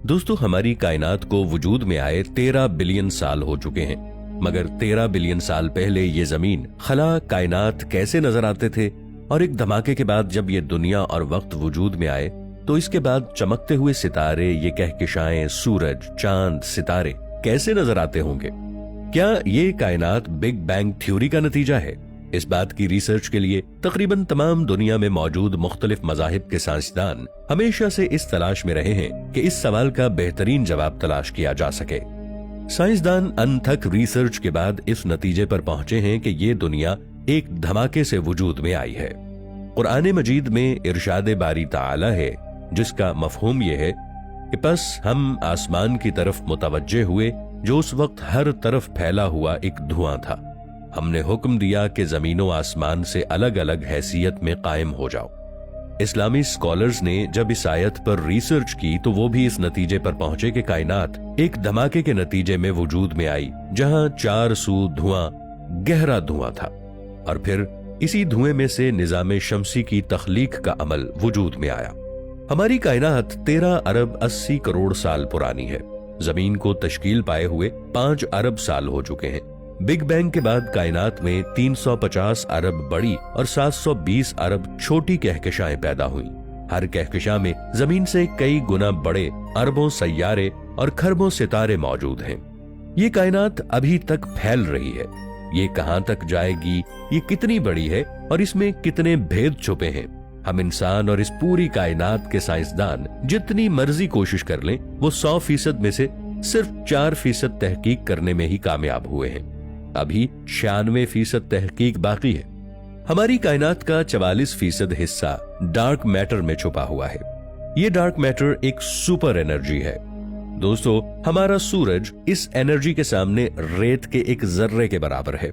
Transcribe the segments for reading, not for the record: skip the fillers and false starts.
दोस्तों, हमारी कायनात को वजूद में आए 13 बिलियन साल हो चुके हैं, मगर 13 बिलियन साल पहले ये जमीन, खला, कायनात कैसे नजर आते थे, और एक धमाके के बाद जब ये दुनिया और वक्त वजूद में आए तो इसके बाद चमकते हुए सितारे, ये कहकशाएं, सूरज, चांद, सितारे कैसे नजर आते होंगे? क्या ये कायनात बिग बैंग थ्योरी का नतीजा है? इस बात की रिसर्च के लिए तकरीबन तमाम दुनिया में मौजूद मुख्तलिफ मज़ाहिब के साइंसदान हमेशा से इस तलाश में रहे हैं कि इस सवाल का बेहतरीन जवाब तलाश किया जा सके। साइंसदान अनथक रिसर्च के बाद इस नतीजे पर पहुंचे हैं कि ये दुनिया एक धमाके से वजूद में आई है। कुरान मजीद में इरशाद बारी ताला है, जिसका मफहूम ये है कि बस हम आसमान की तरफ मुतवज्जे हुए जो उस वक्त हर तरफ फैला हुआ एक धुआं था। हमने हुक्म दिया कि जमीनो आसमान से अलग अलग हैसियत में कायम हो जाओ। इस्लामी स्कॉलर्स ने जब इस आयत पर रिसर्च की तो वो भी इस नतीजे पर पहुंचे कि कायनात एक धमाके के नतीजे में वजूद में आई, जहां चार सू धुआं, गहरा धुआं था, और फिर इसी धुएं में से निजाम शमसी की तख्लीक का अमल वजूद में आया। हमारी कायनात 13 अरब 80 करोड़ साल पुरानी है। जमीन को तश्कील पाए हुए 5 अरब साल हो चुके हैं। बिग बैंग के बाद कायनात में 350 अरब बड़ी और 720 अरब छोटी कहकशाएं पैदा हुई। हर कहकशा में जमीन से कई गुना बड़े अरबों सैयारे और खरबों सितारे मौजूद हैं। ये कायनात अभी तक फैल रही है। ये कहां तक जाएगी, ये कितनी बड़ी है और इसमें कितने भेद छुपे हैं, हम इंसान और इस पूरी कायनात के साइंसदान जितनी मर्जी कोशिश कर लें, वो 100% में से सिर्फ 4% तहकीक करने में ही कामयाब हुए हैं। अभी 96% तहकीक बाकी है। हमारी कायनात का 44% हिस्सा डार्क मैटर में छुपा हुआ है। ये डार्क मैटर एक सुपर एनर्जी है। दोस्तों, हमारा सूरज इस एनर्जी के सामने रेत के एक जर्रे के बराबर है।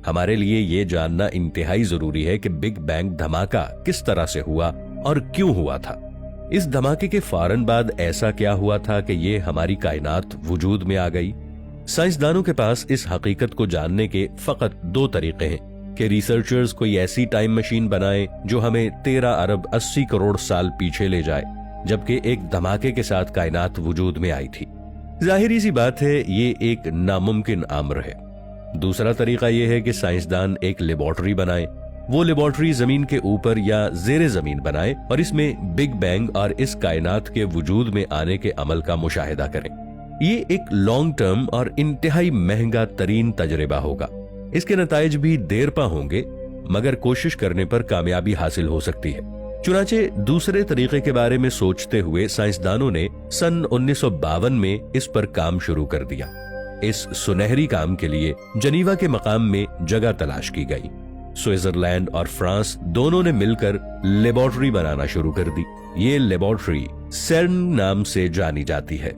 हमारे लिए ये जानना इंतहाई जरूरी है कि बिग बैंग धमाका किस तरह से हुआ और क्यों हुआ था। इस धमाके के फौरन बाद ऐसा क्या हुआ था कि ये हमारी कायनात वजूद में आ गई? साइंसदानों के पास इस हकीकत को जानने के फकत 2 तरीके हैं कि रिसर्चर्स कोई ऐसी टाइम मशीन बनाएं जो हमें 13 अरब 80 करोड़ साल पीछे ले जाए, जबकि एक धमाके के साथ कायनात वजूद में आई थी। जाहिरी सी बात है, ये एक नामुमकिन अम्र है। दूसरा तरीका यह है कि साइंसदान एक लेबोरेटरी बनाए। वो लेबोरेटरी जमीन के ऊपर या जेरे जमीन बनाए और इसमें बिग बैंग और इस कायनात के वजूद में आने के अमल का मुशाहिदा करें। ये एक लॉन्ग टर्म और इंतहाई महंगा तरीन तजर्बा होगा। इसके नताइज भी देर पा होंगे, मगर कोशिश करने पर कामयाबी हासिल हो सकती है। चुनाचे दूसरे तरीके के बारे में सोचते हुए साइंसदानों ने सन 1952 में इस पर काम शुरू कर दिया। इस सुनहरी काम के लिए जनीवा के मकाम में जगह तलाश की गई। स्विट्जरलैंड और फ्रांस दोनों ने मिलकर लेबोरेटरी बनाना शुरू कर दी। ये लेबोरेटरी सेर्न नाम से जानी जाती है।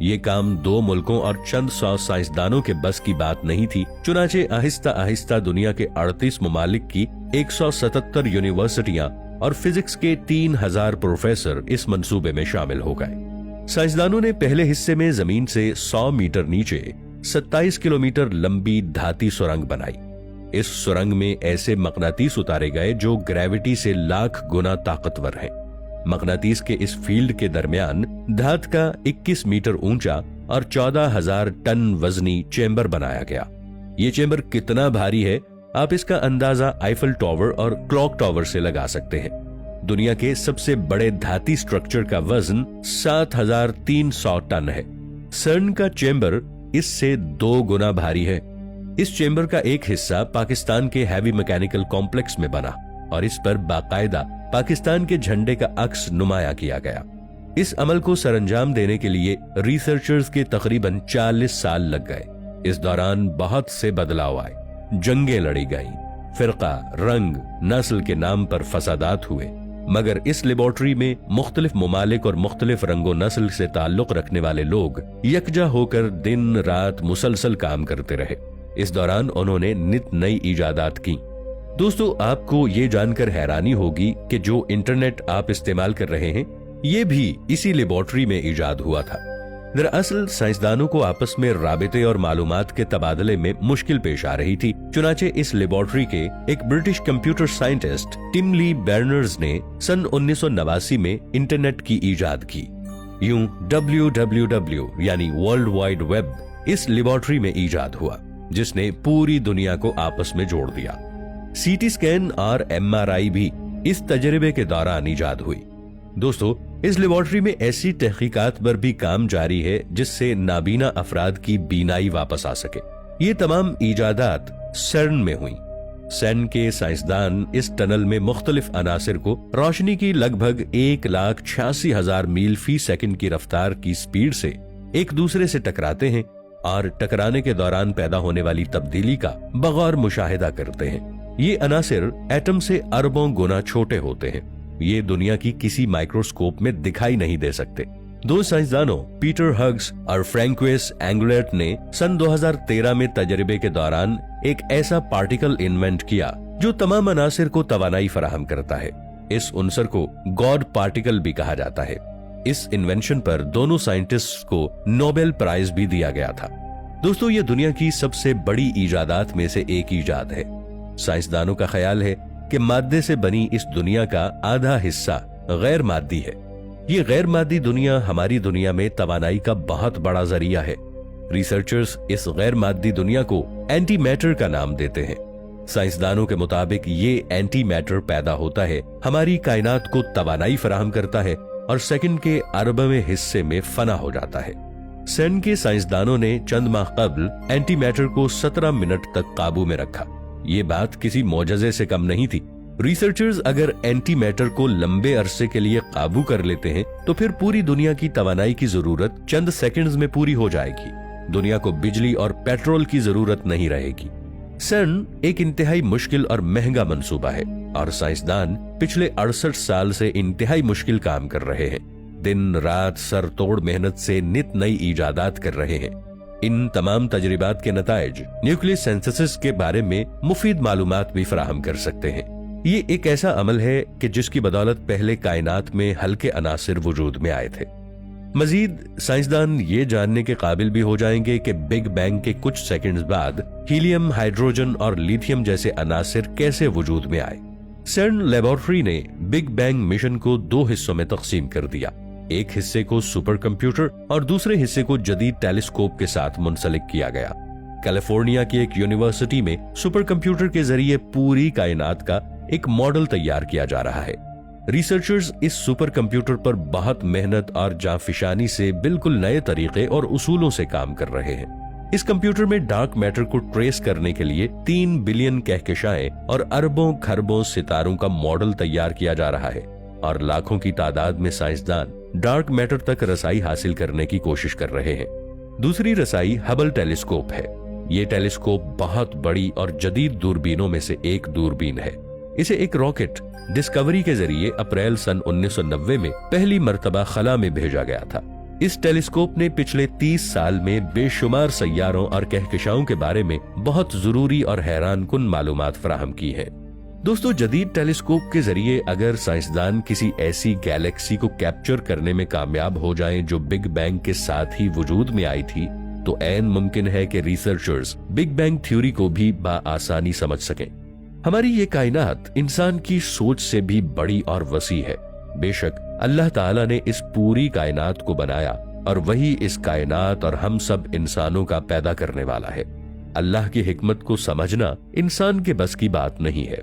ये काम 2 मुल्कों और चंद 100 साइंसदानों के बस की बात नहीं थी। चुनाचे आहिस्ता आहिस्ता दुनिया के 38 ममालिक की 177 यूनिवर्सिटियां और फिजिक्स के 3000 प्रोफेसर इस मंसूबे में शामिल हो गए। साइंसदानों ने पहले हिस्से में जमीन से 100 मीटर नीचे 27 किलोमीटर लंबी धाती सुरंग बनाई। इस सुरंग में ऐसे मकनातीस उतारे गए जो ग्रेविटी से लाख गुना ताकतवर हैं। मकनातीस के इस फील्ड के दरमियान धात का 21 मीटर ऊंचा और 14,000 टन वजनी चेंबर बनाया गया। ये चेंबर कितना भारी है, आप इसका अंदाजा आईफल टावर और क्लॉक टावर से लगा सकते हैं। दुनिया के सबसे बड़े धाती स्ट्रक्चर का वजन 7,300 टन है। सर्न का चेंबर इससे 2 गुना भारी है। इस चेंबर का एक हिस्सा पाकिस्तान के हैवी मैकेनिकल कॉम्प्लेक्स में बना और इस पर बाकायदा पाकिस्तान के झंडे का अक्स नुमाया किया गया। इस अमल को सरंजाम देने के लिए रिसर्चर्स के तकरीबन 40 साल लग गए। इस दौरान बहुत से बदलाव आए, जंगें लड़ी गईं, फिरका, रंग, नस्ल के नाम पर फसादात हुए, मगर इस लेबोरेटरी में मुख्तलिफ ममालिक और मुख्तलिफ रंगो नस्ल से ताल्लुक रखने वाले लोग यकजा होकर दिन रात मुसलसल काम करते रहे। इस दौरान उन्होंने नित नई इजादात की। दोस्तों, आपको ये जानकर हैरानी होगी कि जो इंटरनेट आप इस्तेमाल कर रहे हैं, ये भी इसी लेबोरेटरी में इजाद हुआ था। दरअसल साइंसदानों को आपस में राबिते और मालूमात के तबादले में मुश्किल पेश आ रही थी। चुनाचे इस लेबोरेटरी के एक ब्रिटिश कंप्यूटर साइंटिस्ट टिम ली बर्नर्स ने सन 1989 में इंटरनेट की इजाद की। यूं WWW यानी वर्ल्ड वाइड वेब इस लेबोरेटरी में इजाद हुआ, जिसने पूरी दुनिया को आपस में जोड़ दिया। CT स्कैन और MRI भी इस तजर्बे के दौरान इजाद हुई। दोस्तों, इस लेबोरेटरी में ऐसी तहकीकात पर भी काम जारी है जिससे नाबीना अफराद की बीनाई वापस आ सके। ये तमाम इजादात CERN में हुई। CERN के साइंसदान इस टनल में मुख्तलिफ अनासिर को रोशनी की लगभग 1,86,000 मील फी सेकंड की रफ्तार की स्पीड से एक दूसरे से टकराते हैं और टकराने के दौरान पैदा होने वाली तब्दीली का बगौर मुशाहिदा करते हैं। ये अनासिर एटम से अरबों गुना छोटे होते हैं। ये दुनिया की किसी माइक्रोस्कोप में दिखाई नहीं दे सकते। दो साइंसदानों पीटर हग्स और फ्रैंकोइस एंगुलेट ने सन 2013 में तजर्बे के दौरान एक ऐसा पार्टिकल इन्वेंट किया जो तमाम अनासिर को तवानाई फराहम करता है। इस उनसर को गॉड पार्टिकल भी कहा जाता है। इस इन्वेंशन पर दोनों साइंटिस्ट्स को नोबेल प्राइज भी दिया गया था। दोस्तों, ये दुनिया की सबसे बड़ी इजादात में से एक इजाद है। साइंसदानों का ख्याल है कि मादे से बनी इस दुनिया का आधा हिस्सा गैर मादी है। ये गैर मादी दुनिया हमारी दुनिया में तवानाई का बहुत बड़ा जरिया है। रिसर्चर्स इस गैर मादी दुनिया को एंटी मैटर का नाम देते हैं। साइंसदानों के मुताबिक ये एंटी मैटर पैदा होता है, हमारी कायनात को तवानाई फराहम करता है और सेकंड के अरबवें हिस्से में फना हो जाता है। CERN के साइंसदानों ने चंद माह कबल एंटी मैटर को 17 मिनट तक काबू में रखा। ये बात किसी मौजज़े से कम नहीं थी। रिसर्चर्स अगर एंटी मैटर को लंबे अरसे के लिए काबू कर लेते हैं तो फिर पूरी दुनिया की तवानाई की जरूरत चंद सेकंड्स में पूरी हो जाएगी। दुनिया को बिजली और पेट्रोल की जरूरत नहीं रहेगी। CERN एक इंतहाई मुश्किल और महंगा मंसूबा है और साइंसदान पिछले 68 साल से इंतहाई मुश्किल काम कर रहे हैं। दिन रात सर तोड़ मेहनत से नित नई इजादात कर रहे हैं। इन तमाम तजरिबात के नताइज न्यूक्लियर सिंथेसिस के बारे में मुफीद मालूमात भी फराहम कर सकते हैं। ये एक ऐसा अमल है कि जिसकी बदौलत पहले कायनात में हल्के अनासिर वजूद में आए थे। मजीद साइंसदान ये जानने के काबिल भी हो जाएंगे कि बिग बैंग के कुछ सेकंड्स बाद हीलियम, हाइड्रोजन और लिथियम जैसे अनासिर कैसे वजूद में आए। CERN लेबोरेटरी ने बिग बैंग मिशन को 2 हिस्सों में तकसीम कर दिया। एक हिस्से को सुपर कंप्यूटर और दूसरे हिस्से को जदीद टेलीस्कोप के साथ मुंसलिक किया गया। कैलिफोर्निया की एक यूनिवर्सिटी में सुपर कंप्यूटर के जरिए पूरी कायनात का एक मॉडल तैयार किया जा रहा है। रिसर्चर्स इस सुपर कंप्यूटर पर बहुत मेहनत और जांफिशानी से बिल्कुल नए तरीके और उसूलों से काम कर रहे हैं। इस कंप्यूटर में डार्क मैटर को ट्रेस करने के लिए 3 बिलियन कहकशाएं और अरबों खरबों सितारों का मॉडल तैयार किया जा रहा है और लाखों की तादाद में साइंसदान डार्क मैटर तक रसाई हासिल करने की कोशिश कर रहे हैं। दूसरी रसाई हबल टेलीस्कोप है। ये टेलीस्कोप बहुत बड़ी और जदीद दूरबीनों में से एक दूरबीन है। इसे एक रॉकेट डिस्कवरी के जरिए अप्रैल सन 1990 में पहली मर्तबा खला में भेजा गया था। इस टेलीस्कोप ने पिछले 30 साल में बेशुमार सैयारों और कहकशाओं के बारे में बहुत जरूरी और हैरान कुन मालूमात फराहम की है। दोस्तों, जदीद टेलीस्कोप के जरिए अगर साइंसदान किसी ऐसी गैलेक्सी को कैप्चर करने में कामयाब हो जाएं जो बिग बैंग के साथ ही वजूद में आई थी, तो ऐन मुमकिन है कि रिसर्चर्स बिग बैंग थ्योरी को भी बाआसानी समझ सकें। हमारी ये कायनात इंसान की सोच से भी बड़ी और वसी है। बेशक अल्लाह ताला ने इस पूरी कायनात को बनाया और वही इस कायनात और हम सब इंसानों का पैदा करने वाला है। अल्लाह की हिकमत को समझना इंसान के बस की बात नहीं है।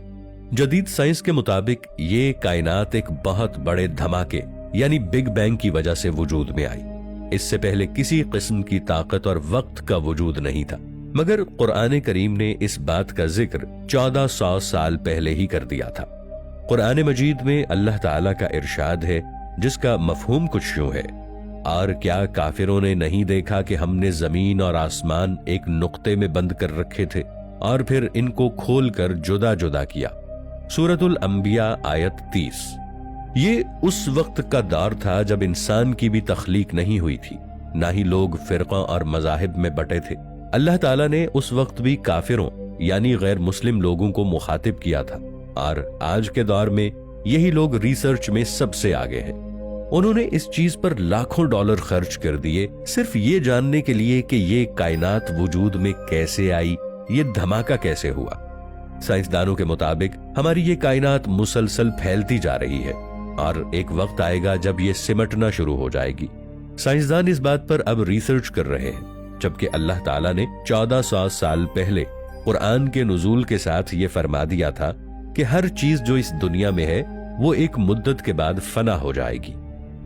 जदीद साइंस के मुताबिक ये कायनात एक बहुत बड़े धमाके यानी बिग बैंग की वजह से वजूद में आई। इससे पहले किसी किस्म की ताकत और वक्त का वजूद नहीं था, मगर कुरान करीम ने इस बात का जिक्र 1400 साल पहले ही कर दिया था। कुरान मजीद में अल्लाह ताला का इरशाद है, जिसका मफहूम कुछ यूं है, और क्या काफिरों ने नहीं देखा कि हमने जमीन और आसमान एक नुक्ते में बंद कर रखे थे और फिर इनको खोल कर जुदा जुदा किया। सूरतुल अंबिया आयत 30। ये उस वक्त का दौर था जब इंसान की भी तख्लीक नहीं हुई थी, ना ही लोग फिरका और मजाहिब में बटे थे। अल्लाह ताला ने उस वक्त भी काफिरों यानी गैर मुस्लिम लोगों को मुखातिब किया था और आज के दौर में यही लोग रिसर्च में सबसे आगे हैं। उन्होंने इस चीज पर लाखों डॉलर खर्च कर दिए सिर्फ ये जानने के लिए कि ये कायनात वजूद में कैसे आई, ये धमाका कैसे हुआ। साइंसदानों के मुताबिक हमारी ये कायनात मुसलसल फैलती जा रही है और एक वक्त आएगा जब ये सिमटना शुरू हो जाएगी। साइंसदान इस बात पर अब रिसर्च कर रहे हैं, जबकि अल्लाह ताला ने 1400 साल पहले कुरान के नुज़ूल के साथ ये फरमा दिया था कि हर चीज जो इस दुनिया में है वो एक मुद्दत के बाद फना हो जाएगी।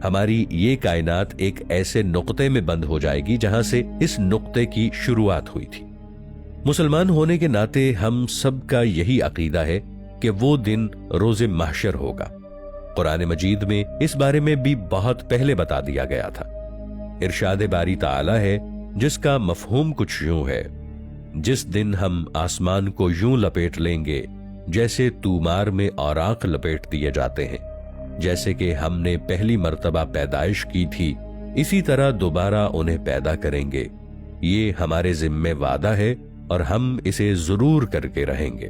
हमारी ये कायनात एक ऐसे नुक्ते में बंद हो जाएगी जहां से इस नुक्ते की शुरुआत हुई थी। मुसलमान होने के नाते हम सब का यही अकीदा है कि वो दिन रोज़े महशर होगा। कुरान मजीद में इस बारे में भी बहुत पहले बता दिया गया था। इरशाद बारी ताला है जिसका मफहूम कुछ यूं है, जिस दिन हम आसमान को यूं लपेट लेंगे जैसे तूमार में औराक लपेट दिए जाते हैं, जैसे कि हमने पहली मर्तबा पैदाइश की थी इसी तरह दोबारा उन्हें पैदा करेंगे। ये हमारे जिम्मे वादा है और हम इसे जरूर करके रहेंगे।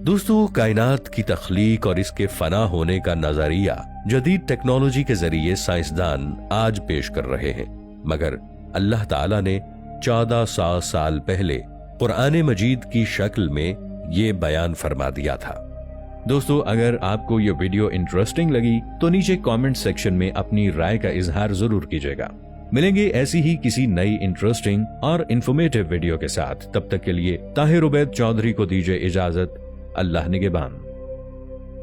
दोस्तों, कायनात की तख्लीक और इसके फना होने का नजरिया जदीद टेक्नोलॉजी के जरिए साइंसदान आज पेश कर रहे हैं, मगर अल्लाह ताला ने 1400 साल पहले कुरान मजीद की शक्ल में ये बयान फरमा दिया था। दोस्तों, अगर आपको ये वीडियो इंटरेस्टिंग लगी तो नीचे कमेंट सेक्शन में अपनी राय का इजहार जरूर कीजिएगा। मिलेंगे ऐसी ही किसी नई इंटरेस्टिंग और इंफॉर्मेटिव वीडियो के साथ। तब तक के लिए ताहिर उबैद चौधरी को दीजिए इजाजत। अल्लाह निगहबान।